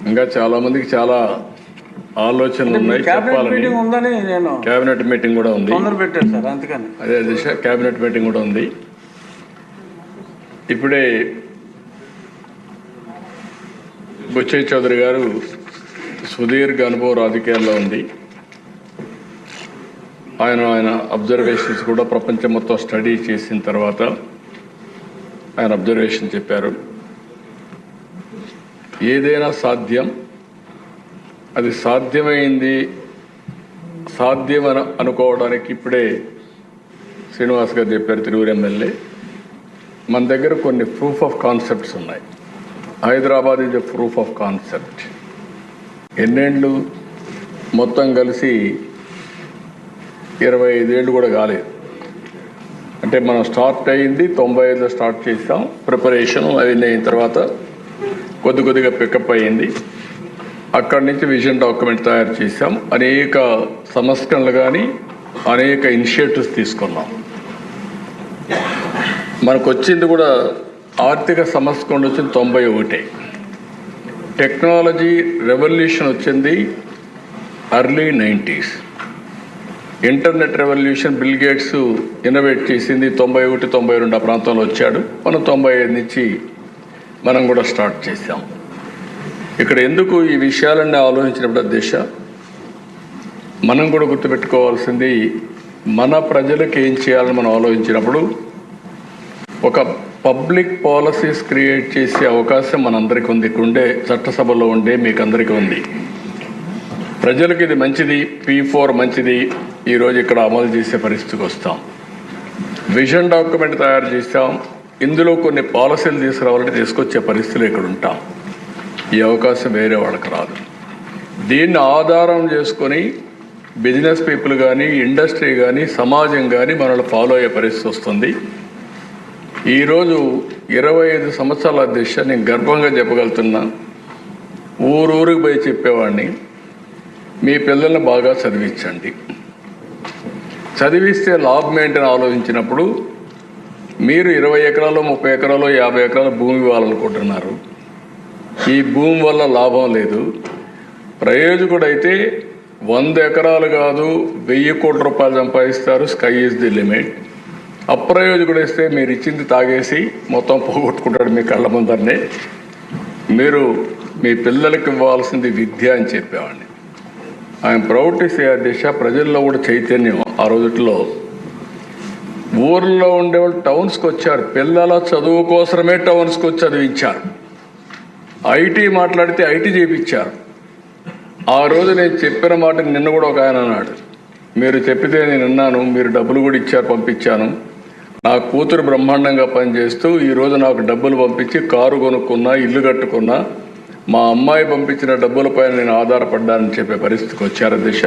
ఇంకా చాలా మందికి చాలా ఆలోచనలు ఉన్నాయి, చెప్పాలని. క్యాబినెట్ మీటింగ్ కూడా ఉంది, పెట్టారు సార్, అందుకని అదే దిశ క్యాబినెట్ మీటింగ్ కూడా ఉంది. ఇప్పుడే బుచ్చయ్య చౌదరి గారు సుదీర్ఘ అనుభవం రాజకీయాల్లో ఉంది. ఆయన అబ్జర్వేషన్స్ కూడా ప్రపంచం మొత్తం స్టడీ చేసిన తర్వాత ఆయన అబ్జర్వేషన్ చెప్పారు. ఏదైనా సాధ్యం, అది సాధ్యమైంది సాధ్యమని అనుకోవడానికి ఇప్పుడే శ్రీనివాస్ గారు చెప్పారు, తిరువురు ఎమ్మెల్యే. మన దగ్గర కొన్ని ప్రూఫ్ ఆఫ్ కాన్సెప్ట్స్ ఉన్నాయి. Hyderabad is a proof of concept. ఎన్నేళ్ళు మొత్తం కలిసి 25 ఏళ్ళు కూడా కాలేదు. అంటే మనం స్టార్ట్ అయ్యింది 95లో స్టార్ట్ చేసాం. ప్రిపరేషన్ అవన్నీ అయిన తర్వాత కొద్దిగా పికప్ అయ్యింది. అక్కడి నుంచి విజన్ డాక్యుమెంట్ తయారు చేసాం. అనేక సంస్కరణలు కానీ అనేక ఇనిషియేటివ్స్ తీసుకున్నాం. మనకు వచ్చింది కూడా ఆర్థిక సంస్కరణ వచ్చింది 91. టెక్నాలజీ రెవల్యూషన్ వచ్చింది early 90s. Internet revolution bill gates innovate చేసింది 91, 92 ఆ ప్రాంతంలో వచ్చాడు. మనం 95 నుంచి మనం కూడా స్టార్ట్ చేసాం. ఇక్కడ ఎందుకు ఈ విషయాలన్నీ ఆలోచించినప్పుడు దిశ మనం కూడా గుర్తుపెట్టుకోవాల్సింది, మన ప్రజలకు ఏం చేయాలని మనం ఆలోచించినప్పుడు ఒక పబ్లిక్ పాలసీస్ క్రియేట్ చేసే అవకాశం మనందరికీ ఉంది. ఇక్కడ ఉండే చట్టసభలో ఉండే మీకు అందరికీ ఉంది. ప్రజలకు ఇది మంచిది, P4 మంచిది, ఈరోజు ఇక్కడ అమలు చేసే పరిస్థితికి వస్తాం. విజన్ డాక్యుమెంట్ తయారు చేస్తాం. ఇందులో కొన్ని పాలసీలు తీసుకురావాలంటే తీసుకొచ్చే పరిస్థితులు ఇక్కడ ఉంటాం. ఈ అవకాశం వేరే వాళ్ళకి రాదు. దీన్ని ఆధారం చేసుకొని బిజినెస్ పీపుల్ కానీ, ఇండస్ట్రీ కానీ, సమాజం కానీ మనల్ని ఫాలో అయ్యే పరిస్థితి వస్తుంది. ఈరోజు 25 సంవత్సరాల దిశ నేను గర్వంగా చెప్పగలుగుతున్నా. ఊరూరికి పోయి చెప్పేవాడిని, మీ పిల్లల్ని బాగా చదివించండి. చదివిస్తే లాభం ఏంటని ఆలోచించినప్పుడు మీరు 20 ఎకరాలు, 30 ఎకరాలు, 50 ఎకరాల భూమి ఇవ్వాలనుకుంటున్నారు. ఈ భూమి వల్ల లాభం లేదు. ప్రయోజకుడైతే 100 ఎకరాలు కాదు 1000 కోట్ల రూపాయలు సంపాదిస్తారు. Sky is the limit. అప్రయోజకుడు వేస్తే మీరు ఇచ్చింది తాగేసి మొత్తం పోగొట్టుకుంటాడు మీ కళ్ళ ముందరనే. మీరు మీ పిల్లలకి ఇవ్వాల్సింది విద్య అని చెప్పేవాడిని. ఐఎమ్ ప్రౌడ్ టు సే దిశ ప్రజల్లో కూడా చైతన్యం. ఆ రోజుల్లో ఊర్లో ఉండేవాళ్ళు టౌన్స్కి వచ్చారు. పిల్లల చదువు కోసమే టౌన్స్కి వచ్చి చదివించారు. ఐటీ మాట్లాడితే ఐటీ చేయించారు. ఆ రోజు నేను చెప్పిన మాట నిన్న కూడా ఒక ఆయన అన్నాడు, మీరు చెప్పితే నేను విన్నాను, మీరు డబ్బులు కూడా ఇచ్చారు, పంపించాను. నా కూతురు బ్రహ్మాండంగా పనిచేస్తూ ఈరోజు నాకు డబ్బులు పంపించి కారు కొనుక్కున్నా, ఇల్లు కట్టుకున్నా, మా అమ్మాయి పంపించిన డబ్బులపైన నేను ఆధారపడ్డానని చెప్పే పరిస్థితికి వచ్చారు దిశ.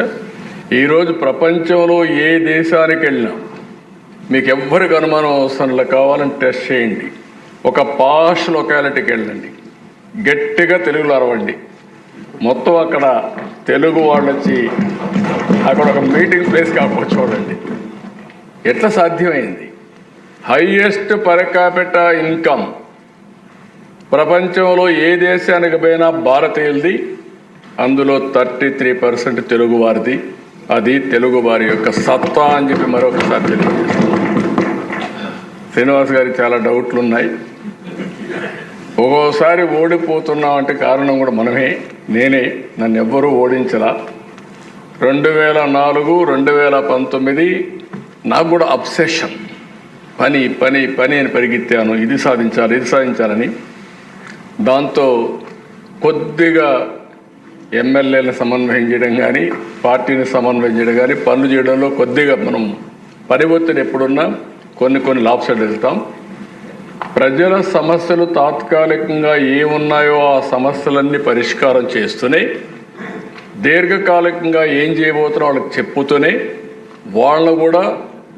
ఈరోజు ప్రపంచంలో ఏ దేశానికి వెళ్ళినా మీకు ఎవ్వరికి అనుమానం అవసరంలో కావాలని టెస్ట్ చేయండి. ఒక పాష్ లొకాలిటీకి వెళ్ళండి, గట్టిగా తెలుగులో అరవండి. మొత్తం అక్కడ తెలుగు వాళ్ళు వచ్చి అక్కడ ఒక మీటింగ్ ప్లేస్ కాకపోతే చూడండి ఎట్లా సాధ్యమైంది. హైయెస్ట్ పర్ క్యాపిటా ఇన్కమ్ ప్రపంచంలో ఏ దేశానికి పోయినా భారతీయులది. అందులో 33% తెలుగువారిది. అది తెలుగు వారి యొక్క సత్తా అని చెప్పి మరొకసారి తెలియజేస్తాం. శ్రీనివాస్ గారికి చాలా డౌట్లు ఉన్నాయి. ఒక్కోసారి ఓడిపోతున్నామంటే కారణం కూడా మనమే, నేనే. నన్ను ఎవ్వరూ ఓడించలా. 2004, 2019 నాకు కూడా అబ్సెషన్. పని పని పని అని పరిగెత్తాను. ఇది సాధించాలి, ఇది సాధించాలని. దాంతో కొద్దిగా ఎమ్మెల్యేలను సమన్వయం చేయడం కానీ, పార్టీని సమన్వయం చేయడం కానీ, పనులు చేయడంలో కొద్దిగా మనం పరివర్తన ఎప్పుడున్నా కొన్ని లాభసాలు వెళ్తాం. ప్రజల సమస్యలు తాత్కాలికంగా ఏమున్నాయో ఆ సమస్యలన్నీ పరిష్కారం చేస్తూనే, దీర్ఘకాలికంగా ఏం చేయబోతున్నా వాళ్ళకి చెప్పుతూనే వాళ్ళను కూడా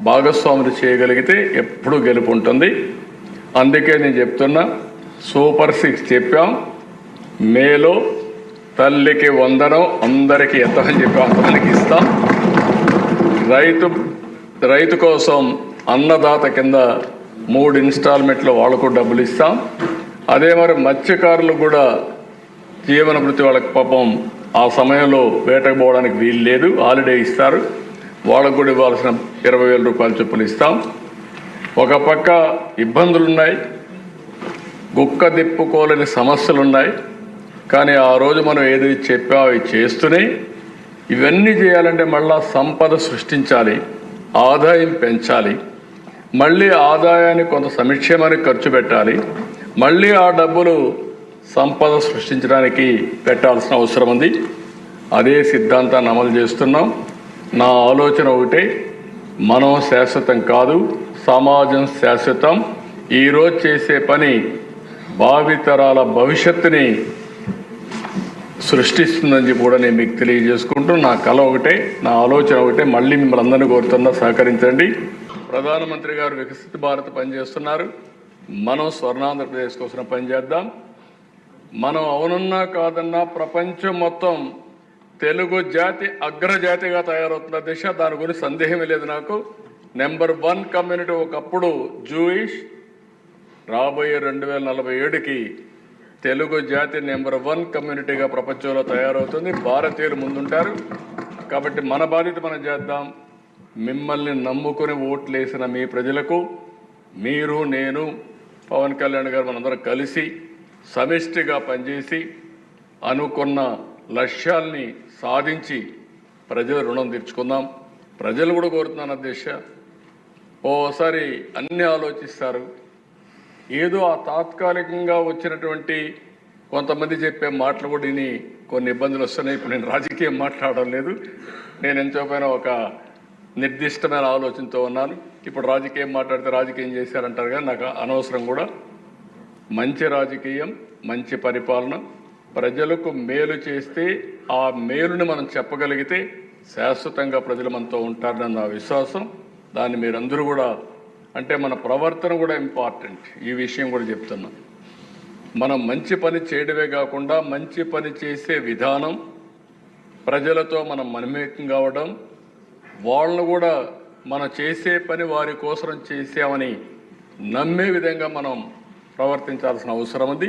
భాగస్వాములు చేయగలిగితే ఎప్పుడూ గెలుపు ఉంటుంది. అందుకే నేను చెప్తున్నా, సూపర్ 6 చెప్పాం. మేలో తల్లికి వందనం, అందరికీ ఎంతమని చెప్పాం అంతమందికి ఇస్తాం. రైతు కోసం అన్నదాత కింద 3 ఇన్స్టాల్మెంట్లో వాళ్ళకు డబ్బులు ఇస్తాం. అదే మరి మత్స్యకారులు కూడా జీవన వృత్తి వాళ్ళకి పాపం ఆ సమయంలో వేటకు పోవడానికి వీలు లేదు, హాలిడే ఇస్తారు. వాళ్ళకు కూడా ఇవ్వాల్సిన 20,000 రూపాయల చొప్పున ఇస్తాం. ఒక పక్క ఇబ్బందులున్నాయి, గుక్క దిప్పుకోలేని సమస్యలున్నాయి. కానీ ఆ రోజు మనం ఏది చెప్పామో అవి చేస్తూనే ఇవన్నీ చేయాలంటే మళ్ళా సంపద సృష్టించాలి, ఆదాయం పెంచాలి, మళ్ళీ ఆదాయాన్ని కొంత సంక్షేమానికి ఖర్చు పెట్టాలి, మళ్ళీ ఆ డబ్బులు సంపద సృష్టించడానికి పెట్టాల్సిన అవసరం ఉంది. అదే సిద్ధాంతాన్ని అమలు చేస్తున్నాం. నా ఆలోచన ఒకటే, మనం శాశ్వతం కాదు, సమాజం శాశ్వతం. ఈరోజు చేసే పని భావితరాల భవిష్యత్తుని సృష్టిస్తుందని చెప్పి కూడా నేను మీకు తెలియజేసుకుంటూ, నా కళ ఒకటే, నా ఆలోచన ఒకటే. మళ్ళీ మిమ్మల్ని అందరినీ కోరుతున్నా, సహకరించండి. ప్రధానమంత్రి గారు వికసిత భారత్ పనిచేస్తున్నారు. మనం స్వర్ణాంధ్రప్రదేశ్ కోసం పనిచేద్దాం. మనం అవునన్నా కాదన్నా ప్రపంచం మొత్తం తెలుగు జాతి అగ్రజాతిగా తయారవుతున్న దిశ, దాని గురించి సందేహమే లేదు నాకు. నెంబర్ 1 కమ్యూనిటీ ఒకప్పుడు జూయిష్, రాబోయే 2047కి తెలుగు జాతి నెంబర్ 1 కమ్యూనిటీగా ప్రపంచంలో తయారవుతుంది. భారతీయులు ముందుంటారు. కాబట్టి మన బాధ్యత మనం చేద్దాం. మిమ్మల్ని నమ్ముకుని ఓట్లేసిన మీ ప్రజలకు, మీరు, నేను, పవన్ కళ్యాణ్ గారు మనందరం కలిసి సమిష్టిగా పనిచేసి అనుకున్న లక్ష్యాల్ని సాధించి ప్రజల రుణం తీర్చుకుందాం. ప్రజలు కూడా కోరుతున్నాను అధ్యక్ష, ఓసారి అన్నీ ఆలోచిస్తారు. ఏదో ఆ తాత్కాలికంగా వచ్చినటువంటి కొంతమంది చెప్పే మాటలు కూడా విని కొన్ని ఇబ్బందులు వస్తున్నాయి. ఇప్పుడు నేను రాజకీయం మాట్లాడడం లేదు, నేను ఎంతోపైన ఒక నిర్దిష్టమైన ఆలోచనతో ఉన్నాను. ఇప్పుడు రాజకీయం మాట్లాడితే రాజకీయం చేశారంటారు కానీ నాకు అనవసరం కూడా. మంచి రాజకీయం, మంచి పరిపాలన, ప్రజలకు మేలు చేస్తే ఆ మేలుని మనం చెప్పగలిగితే శాశ్వతంగా ప్రజలు మనతో ఉంటారని నా విశ్వాసం. దాన్ని మీరందరూ కూడా, అంటే మన ప్రవర్తన కూడా ఇంపార్టెంట్. ఈ విషయం కూడా చెప్తున్నా. మనం మంచి పని చేయడమే కాకుండా మంచి పని చేసే విధానం, ప్రజలతో మనం మమేకం కావడం, వాళ్ళను కూడా మనం చేసే పని వారి కోసం చేసామని నమ్మే విధంగా మనం ప్రవర్తించాల్సిన అవసరం ఉంది.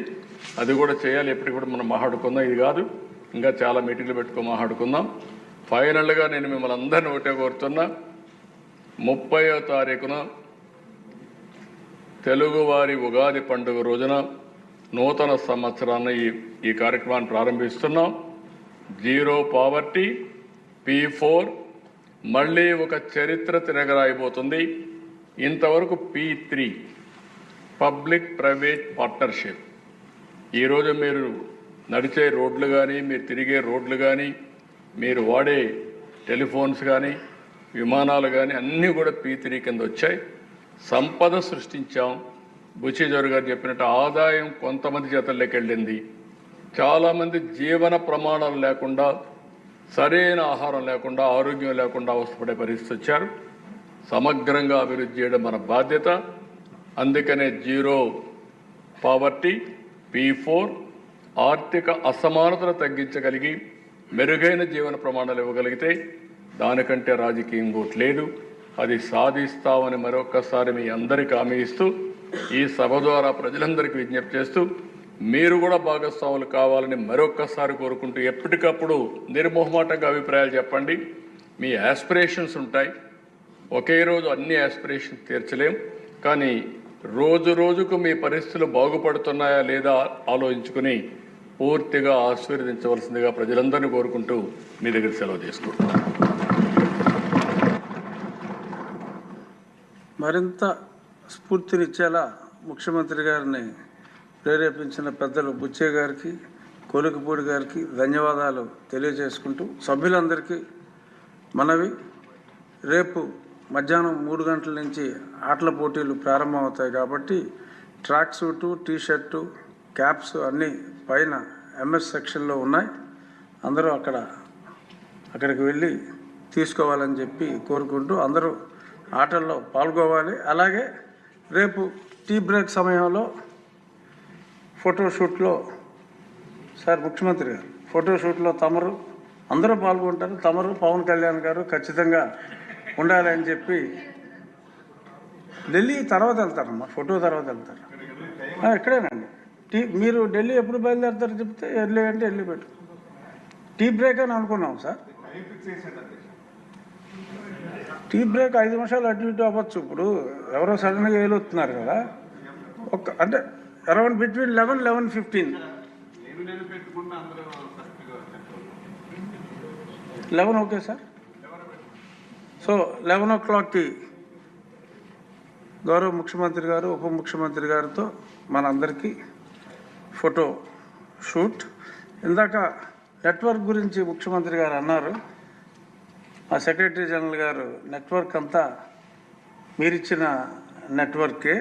అది కూడా చేయాలి. ఎప్పటికి కూడా మనం మాట్లాడుకుందాం. ఇది కాదు, ఇంకా చాలా మీటింగ్లు పెట్టుకొని మాట్లాడుకుందాం. ఫైనల్గా నేను మిమ్మల్ని అందరినీ ఒకటే కోరుతున్నా, 30వ తారీఖున తెలుగువారి ఉగాది పండుగ రోజున నూతన సంవత్సరాన్ని ఈ కార్యక్రమాన్ని ప్రారంభిస్తున్నాం. జీరో పావర్టీ, P4 మళ్ళీ ఒక చరిత్ర తిరగరాయిపోతుంది. ఇంతవరకు P3 పబ్లిక్ ప్రైవేట్ పార్ట్నర్షిప్. ఈరోజు మీరు నడిచే రోడ్లు కానీ, మీరు తిరిగే రోడ్లు కానీ, మీరు వాడే టెలిఫోన్స్ కానీ, విమానాలు కానీ అన్నీ కూడా P3 కింద వచ్చాయి. సంపద సృష్టించాం. బుచ్చిజోరు గారు చెప్పినట్టు ఆదాయం కొంతమంది చేతల్లోకి వెళ్ళింది. చాలామంది జీవన ప్రమాణాలు లేకుండా, సరైన ఆహారం లేకుండా, ఆరోగ్యం లేకుండా అవసరపడే పరిస్థితి వచ్చారు. సమగ్రంగా అభివృద్ధి చేయడం మన బాధ్యత. అందుకనే జీరో పావర్టీ, P4 ఆర్థిక అసమానతను తగ్గించగలిగి మెరుగైన జీవన ప్రమాణాలు ఇవ్వగలిగితే దానికంటే రాజకీయం ఇంకోటి లేదు. అది సాధిస్తామని మరొకసారి మీ అందరికీ హామీ ఇస్తూ, ఈ సభ ద్వారా ప్రజలందరికీ విజ్ఞప్తి చేస్తూ, మీరు కూడా భాగస్వాములు కావాలని మరొక్కసారి కోరుకుంటూ, ఎప్పటికప్పుడు నిర్మోహమాటంగా అభిప్రాయాలు చెప్పండి. మీ యాస్పిరేషన్స్ ఉంటాయి. ఒకే రోజు అన్ని యాస్పిరేషన్స్ తీర్చలేం. కానీ రోజు రోజుకు మీ పరిస్థితులు బాగుపడుతున్నాయా లేదా ఆలోచించుకుని పూర్తిగా ఆశీర్వదించవలసిందిగా ప్రజలందరినీ కోరుకుంటూ మీ దగ్గర సెలవు తీసుకుంటున్నాను. మరింత స్ఫూర్తినిచ్చేలా ముఖ్యమంత్రి గారిని ప్రేరేపించిన పెద్దలు బుచ్చయ్య గారికి, కోలికపూడి గారికి ధన్యవాదాలు తెలియజేసుకుంటూ, సభ్యులందరికీ మనవి, రేపు మధ్యాహ్నం 3 గంటల నుంచి ఆటల పోటీలు ప్రారంభమవుతాయి. కాబట్టి ట్రాక్ సూటు, టీషర్టు, క్యాప్స్ అన్నీ పైన MS సెక్షన్లో ఉన్నాయి. అందరూ అక్కడికి వెళ్ళి తీసుకోవాలని చెప్పి కోరుకుంటూ, అందరూ ఆటల్లో పాల్గొవాలి. అలాగే రేపు టీ బ్రేక్ సమయంలో ఫోటోషూట్లో, సార్ ముఖ్యమంత్రి గారు ఫోటోషూట్లో తమరు అందరూ పాల్గొంటారు. తమరు, పవన్ కళ్యాణ్ గారు ఖచ్చితంగా ఉండాలి అని చెప్పి ఢిల్లీ తర్వాత వెళ్తారమ్మా, ఫోటో తర్వాత వెళ్తారు. ఇక్కడేనండి, మీరు ఢిల్లీ ఎప్పుడు బయలుదేరుతారో చెప్తే ఎర్లీ అంటే ఎర్లీ పెట్టు. టీ బ్రేక్ అని అనుకున్నాం సార్. టీ బ్రేక్ 5 నిమిషాలు అటు ఇటు అవ్వచ్చు. ఇప్పుడు ఎవరో సడన్గా వేలుతున్నారు కదా, అంటే around between 11-11:15. 11 okay sir. So 11 o'clockకి గౌరవ ముఖ్యమంత్రి గారు, ఉప ముఖ్యమంత్రి గారితో మనందరికీ ఫోటో షూట్. ఇందాక నెట్వర్క్ గురించి ముఖ్యమంత్రి గారు అన్నారు. మా సెక్రటరీ జనరల్ గారు నెట్వర్క్ అంతా మీరిచ్చిన నెట్వర్కే,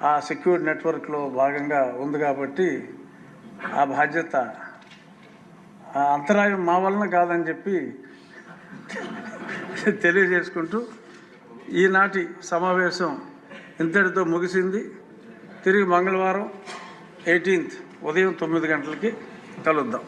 ఆ సెక్యూర్డ్ నెట్వర్క్లో భాగంగా ఉంది కాబట్టి ఆ బాధ్యత, ఆ అంతరాయం మా వలన కాదని చెప్పి తెలియజేసుకుంటూ ఈనాటి సమావేశం ఇంతటితో ముగిసింది. తిరిగి మంగళవారం 18th ఉదయం 9 గంటలకి కలుద్దాం.